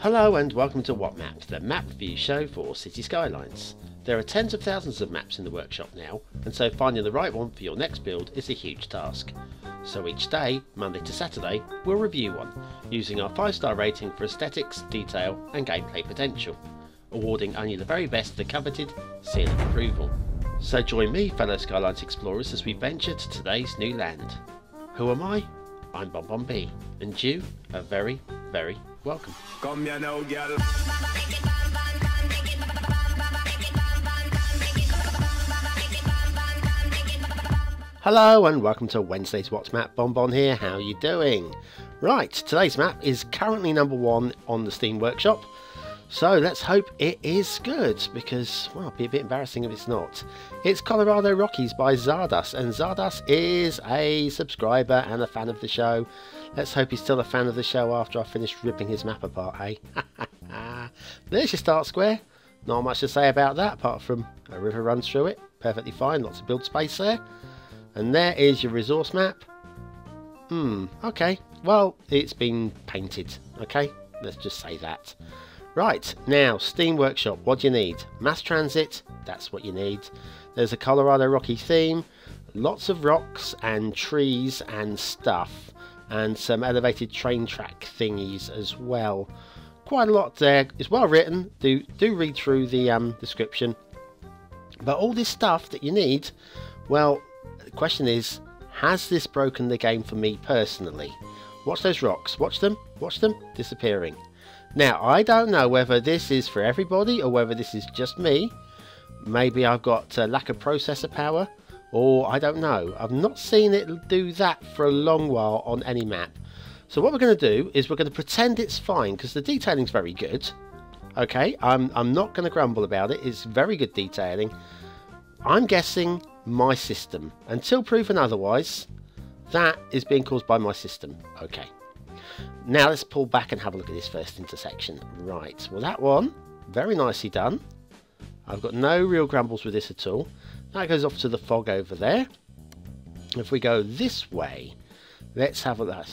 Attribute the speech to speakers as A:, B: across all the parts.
A: Hello and welcome to What Map, the map review show for Cities Skylines. There are tens of thousands of maps in the workshop now, and so finding the right one for your next build is a huge task. So each day, Monday to Saturday, we'll review one, using our 5-star rating for aesthetics, detail and gameplay potential, awarding only the very best the coveted seal of approval. So join me, fellow Skylines explorers, as we venture to today's new land. Who am I? I'm BonBonB, and you are very, very welcome.
B: Come here now, girl.
A: Hello and welcome to Wednesday's What's Map. BonBon here, how are you doing? Right, today's map is currently number 1 on the Steam Workshop, so let's hope it is good, because, well, it'd be a bit embarrassing if it's not. It's Colorado Rockies by Czardus, and Czardus is a subscriber and a fan of the show. Let's hope he's still a fan of the show after I've finished ripping his map apart, hey? There's your start square. Not much to say about that, apart from a river runs through it. Perfectly fine, lots of build space there. And there is your resource map. Okay. Well, it's been painted, okay? Let's just say that. Right, now, Steam Workshop, what do you need? Mass transit, that's what you need. There's a Colorado Rocky theme, lots of rocks and trees and stuff, and some elevated train track thingies as well. Quite a lot there. It's well written. Do read through the description. But all this stuff that you need, well, the question is, has this broken the game for me personally? Watch those rocks. Watch them disappearing. Now, I don't know whether this is for everybody or whether this is just me. Maybe I've got a lack of processor power, or I don't know. I've not seen it do that for a long while on any map. So what we're going to do is we're going to pretend it's fine, because the detailing's very good. Okay, I'm not going to grumble about it. It's very good detailing. I'm guessing my system. Until proven otherwise, that is being caused by my system. Okay. Now let's pull back and have a look at this first intersection. Right, well that one, very nicely done. I've got no real grumbles with this at all. That goes off to the fog over there. If we go this way, let's have a look.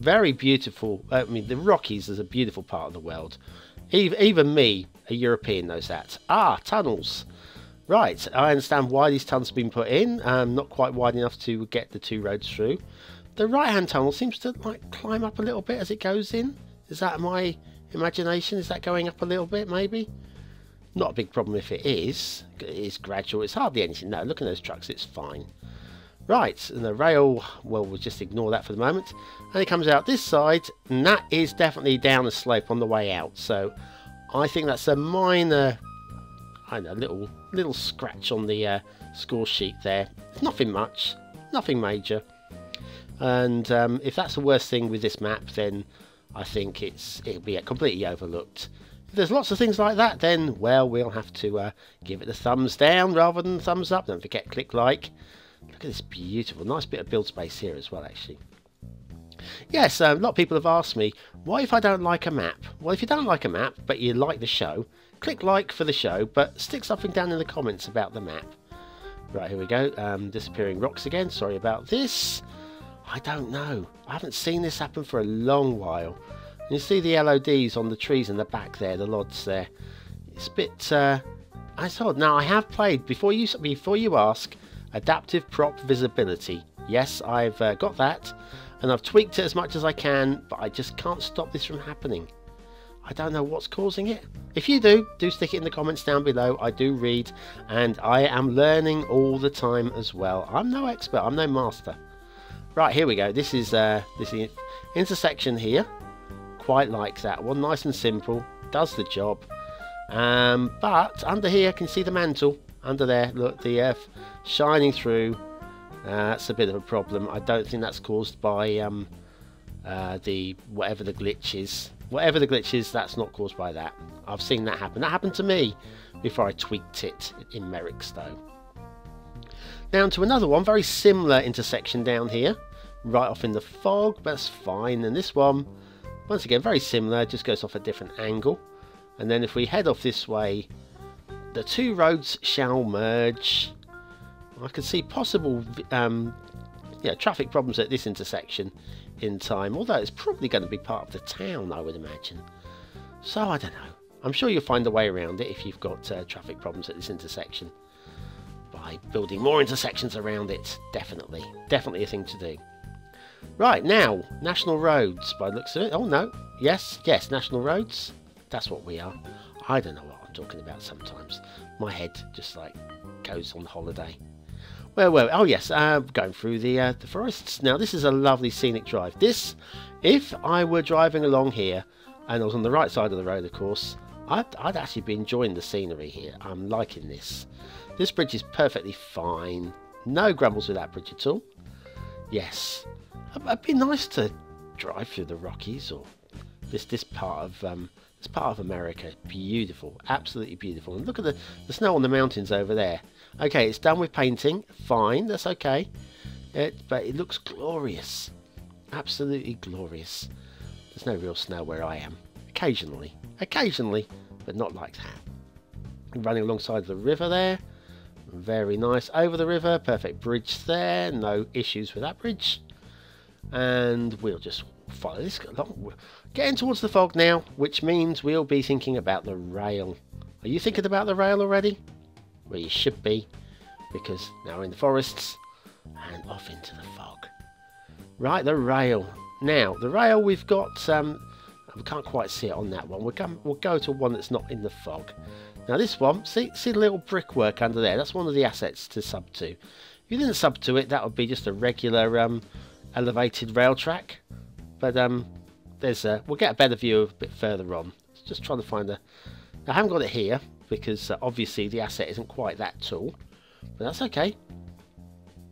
A: Very beautiful. I mean, the Rockies is a beautiful part of the world. Even me, a European, knows that. Ah, tunnels. Right, I understand why these tunnels have been put in. Not quite wide enough to get the 2 roads through. The right-hand tunnel seems to like climb up a little bit as it goes in. Is that my imagination? Is that going up a little bit, maybe? Not a big problem if it is. It is gradual. It's hardly anything. No, look at those trucks. It's fine. Right, and the rail, well, we'll just ignore that for the moment. And it comes out this side, and that is definitely down a slope on the way out. So I think that's a minor, I don't know, little scratch on the score sheet there. Nothing much, nothing major. And if that's the worst thing with this map, then I think it'll be completely overlooked. If there's lots of things like that, then, well, we'll have to give it a thumbs down rather than thumbs up. Don't forget, click like. Look at this beautiful, nice bit of build space here as well, actually. Yes, a lot of people have asked me, what if I don't like a map? Well, if you don't like a map, but you like the show, click like for the show, but stick something down in the comments about the map. Right, here we go. Disappearing rocks again. Sorry about this. I don't know. I haven't seen this happen for a long while. You see the LODs on the trees in the back there, the LODs there. It's a bit... it's odd. Now, I have played, before you ask, Adaptive Prop Visibility. Yes, I've got that, and I've tweaked it as much as I can, but I just can't stop this from happening. I don't know what's causing it. If you do stick it in the comments down below. I do read, and I am learning all the time as well. I'm no expert. I'm no master. Right, here we go. This is this intersection here. Quite like that one. Nice and simple. Does the job. But under here, can you see the mantle? Under there, look, the earth shining through. That's a bit of a problem. I don't think that's caused by whatever the glitch is. Whatever the glitch is, that's not caused by that. I've seen that happen. That happened to me before I tweaked it in Merrick's though. Down to another one, very similar intersection down here, right off in the fog, but that's fine. And this one, once again, very similar, just goes off a different angle. And then if we head off this way, the 2 roads shall merge. I can see possible traffic problems at this intersection in time, although it's probably going to be part of the town, I would imagine. So I don't know. I'm sure you'll find a way around it if you've got traffic problems at this intersection. By building more intersections around it. Definitely. Definitely a thing to do. Right, now, national roads by the looks of it. Oh no. Yes, national roads. That's what we are. I don't know what I'm talking about sometimes. My head just like goes on holiday. Well, oh yes, going through the forests. Now this is a lovely scenic drive. This, if I were driving along here, and I was on the right side of the road, of course, I'd actually be enjoying the scenery here. I'm liking this. This bridge is perfectly fine. No grumbles with that bridge at all. Yes, it'd be nice to drive through the Rockies or this part of America. Beautiful, absolutely beautiful. And look at the snow on the mountains over there. Okay, it's done with painting. Fine, that's okay. But it looks glorious. Absolutely glorious. There's no real snow where I am. Occasionally, but not like that. Running alongside the river there. Very nice. Over the river, perfect bridge there. No issues with that bridge. And we'll just follow this along. We're getting towards the fog now, which means we'll be thinking about the rail. Are you thinking about the rail already? Well, you should be, because now we're in the forests and off into the fog. Right, the rail. Now, the rail we've got, we can't quite see it on that one. We'll go to one that's not in the fog. Now this one, see the little brickwork under there? That's one of the assets to sub to. If you didn't sub to it, that would be just a regular elevated rail track. But we'll get a better view a bit further on. Just trying to find I haven't got it here because obviously the asset isn't quite that tall, but that's okay.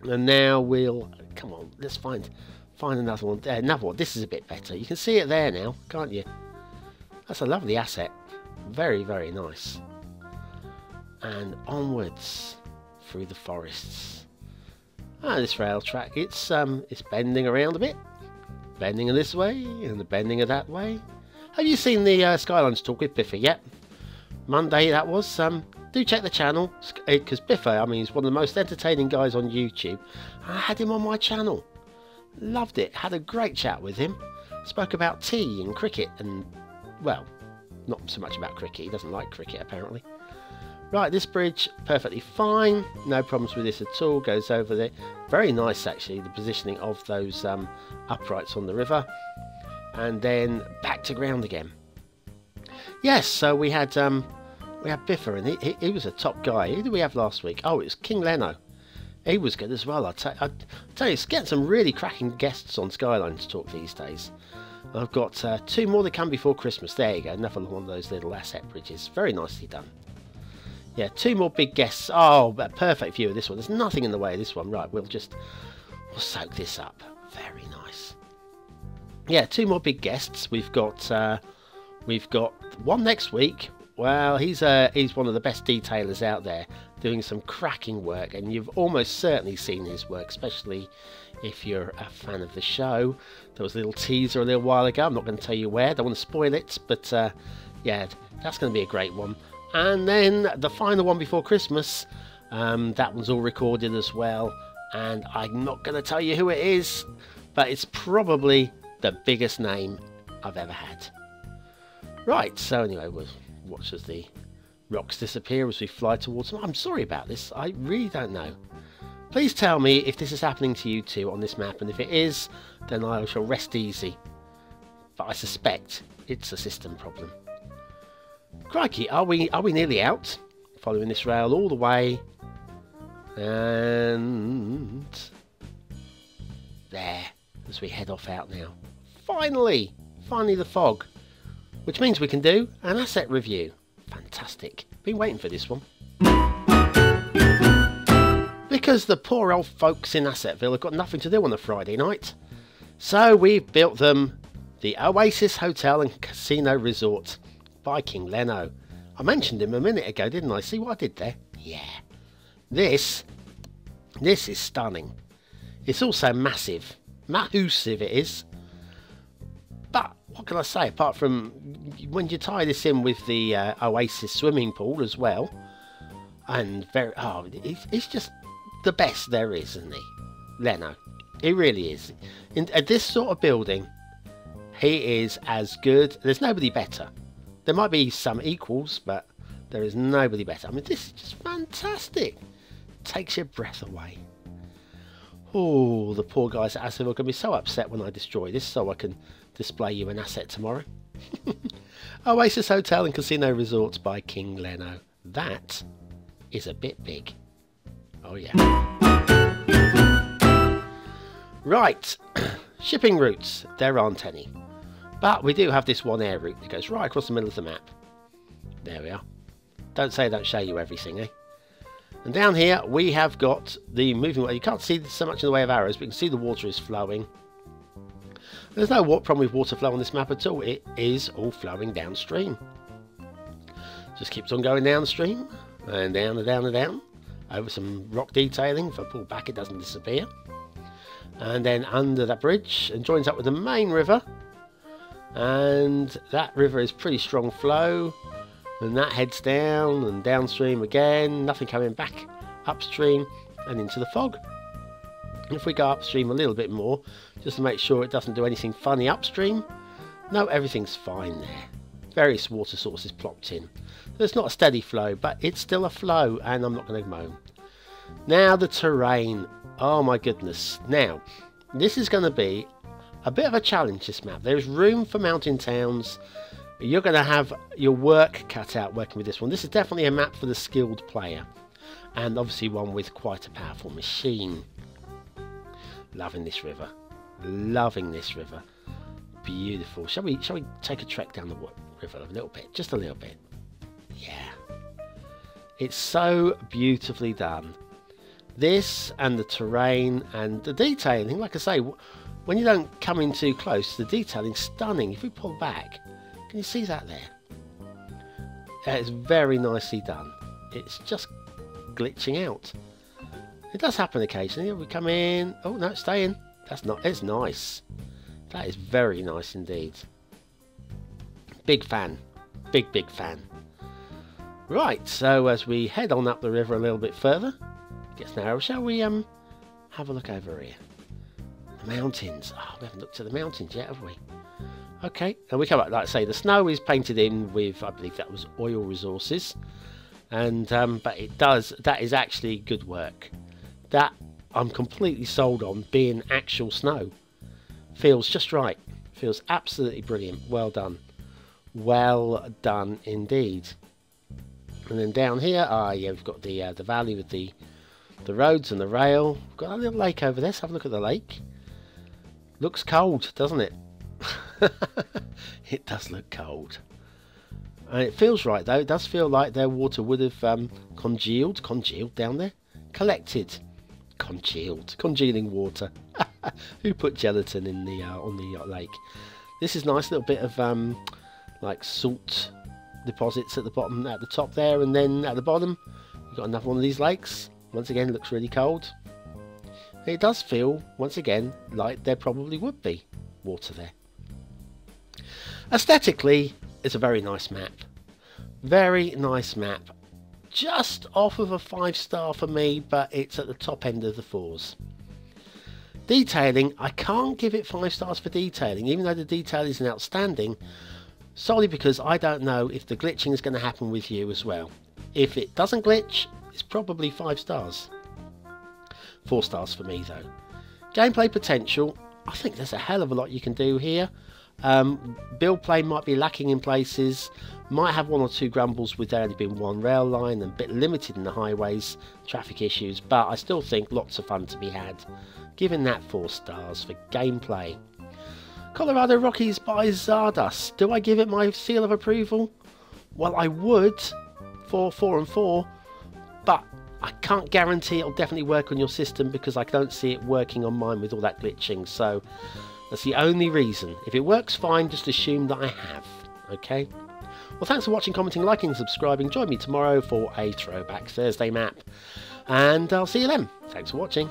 A: And now come on, let's find another one. Another one. This is a bit better. You can see it there now, can't you? That's a lovely asset. Very, very nice. And onwards through the forests. This rail track, it's bending around a bit. Bending in this way and bending in that way. Have you seen the Skylines talk with Biffa yet? Monday that was. Do check the channel, because Biffa, I mean, he's one of the most entertaining guys on YouTube. I had him on my channel. Loved it. Had a great chat with him. Spoke about tea and cricket and, well, not so much about cricket. He doesn't like cricket apparently. Right, this bridge, perfectly fine. No problems with this at all. Goes over there. Very nice actually, the positioning of those uprights on the river. And then back to ground again. Yes, so we had Biffa, and he was a top guy. Who did we have last week? Oh, it was KingLeno. He was good as well. I tell you, it's getting some really cracking guests on Skylines Talk these days. I've got 2 more that come before Christmas. There you go, another one of those little asset bridges. Very nicely done. Yeah, 2 more big guests. Oh, a perfect view of this one. There's nothing in the way of this one. Right, we'll soak this up. Very nice. Yeah, 2 more big guests. We've got one next week. Well, he's one of the best detailers out there, doing some cracking work, and you've almost certainly seen his work, especially if you're a fan of the show. There was a little teaser a little while ago. I'm not going to tell you where. Don't want to spoil it, but yeah, that's going to be a great one. And then the final one before Christmas, that one's all recorded as well, and I'm not going to tell you who it is, but it's probably the biggest name I've ever had. Right, so anyway, we'll watch as the rocks disappear as we fly towards them. I'm sorry about this, I really don't know. Please tell me if this is happening to you too on this map, and if it is, then I shall rest easy. But I suspect it's a system problem. Crikey, are we nearly out? Following this rail all the way. And there, as we head off out now. Finally the fog. Which means we can do an asset review. Fantastic. Been waiting for this one. Because the poor old folks in Assetville have got nothing to do on a Friday night. So we've built them the Oasis Hotel and Casino Resort by KingLeno. I mentioned him a minute ago, didn't I? See what I did there? Yeah. This is stunning. It's also massive. Massive it is. But what can I say, apart from when you tie this in with the Oasis swimming pool as well, and it's just the best there is, isn't he? Leno. He really is. At this sort of building, he is as good. There's nobody better. There might be some equals, but there is nobody better. I mean, this is just fantastic. Takes your breath away. Oh, the poor guys at Asif are going to be so upset when I destroy this, so I can display you an asset tomorrow. Oasis Hotel and Casino Resorts by KingLeno. That is a bit big. Oh yeah. Right, shipping routes. There aren't any. But we do have this one air route that goes right across the middle of the map. There we are. Don't say I don't show you everything, eh? And down here we have got the moving way. You can't see so much in the way of arrows, but you can see the water is flowing. There's no problem with water flow on this map at all. It is all flowing downstream. Just keeps on going downstream and down and down and down over some rock detailing. If I pull back, it doesn't disappear. And then under that bridge and joins up with the main river. And that river is pretty strong flow. And that heads down and downstream again. Nothing coming back upstream and into the fog. And if we go upstream a little bit more, just to make sure it doesn't do anything funny upstream. No, everything's fine there. Various water sources plopped in. So it's not a steady flow, but it's still a flow, and I'm not going to moan. Now the terrain. Oh my goodness. Now, this is going to be a bit of a challenge, this map. There is room for mountain towns. You're going to have your work cut out working with this one. This is definitely a map for the skilled player. And obviously one with quite a powerful machine. Loving this river. Loving this river. Beautiful. Shall we take a trek down the river a little bit? Just a little bit. Yeah. It's so beautifully done. This and the terrain and the detailing. Like I say, when you don't come in too close, the detailing's stunning. If we pull back, can you see that there? It's very nicely done. It's just glitching out. It does happen occasionally. We come in. Oh no, stay in. That's not. It's nice. That is very nice indeed. Big fan. Big fan. Right. So as we head on up the river a little bit further, it gets narrow. Shall we have a look over here? The mountains. Oh, we haven't looked at the mountains yet, have we? Okay. And we come up. Like I say, the snow is painted in with, I believe that was oil resources, and but it does. That is actually good work. That I'm completely sold on being actual snow. Feels just right. Feels absolutely brilliant. Well done. Well done indeed. And then down here, yeah, we've got the valley with the roads and the rail. We've got a little lake over there. Let's have a look at the lake. Looks cold, doesn't it? It does look cold. And it feels right though. It does feel like their water would have congealed down there. Collected. Congealing water. Who put gelatin in the on the lake? This is nice little bit of like salt deposits at the bottom, at the top there, and then at the bottom you've got another one of these lakes. Once again, it looks really cold. It does feel once again like there probably would be water there. Aesthetically, it's a very nice map. Very nice map. Just off of a 5-star for me, but it's at the top end of the 4s. Detailing, I can't give it 5 stars for detailing, even though the detail isn't outstanding, solely because I don't know if the glitching is going to happen with you as well. If it doesn't glitch, it's probably 5 stars. 4 stars for me though. Gameplay potential, I think there's a hell of a lot you can do here. Build play might be lacking in places, might have 1 or 2 grumbles with there only being 1 rail line and a bit limited in the highways, traffic issues, but I still think lots of fun to be had. Giving that 4 stars for gameplay. Colorado Rockies by Czardus. Do I give it my seal of approval? Well, I would for 4 and 4, but I can't guarantee it'll definitely work on your system because I don't see it working on mine with all that glitching, so that's the only reason. If it works fine, just assume that I have. Okay? Well, thanks for watching, commenting, liking and subscribing. Join me tomorrow for a Throwback Thursday map. And I'll see you then. Thanks for watching.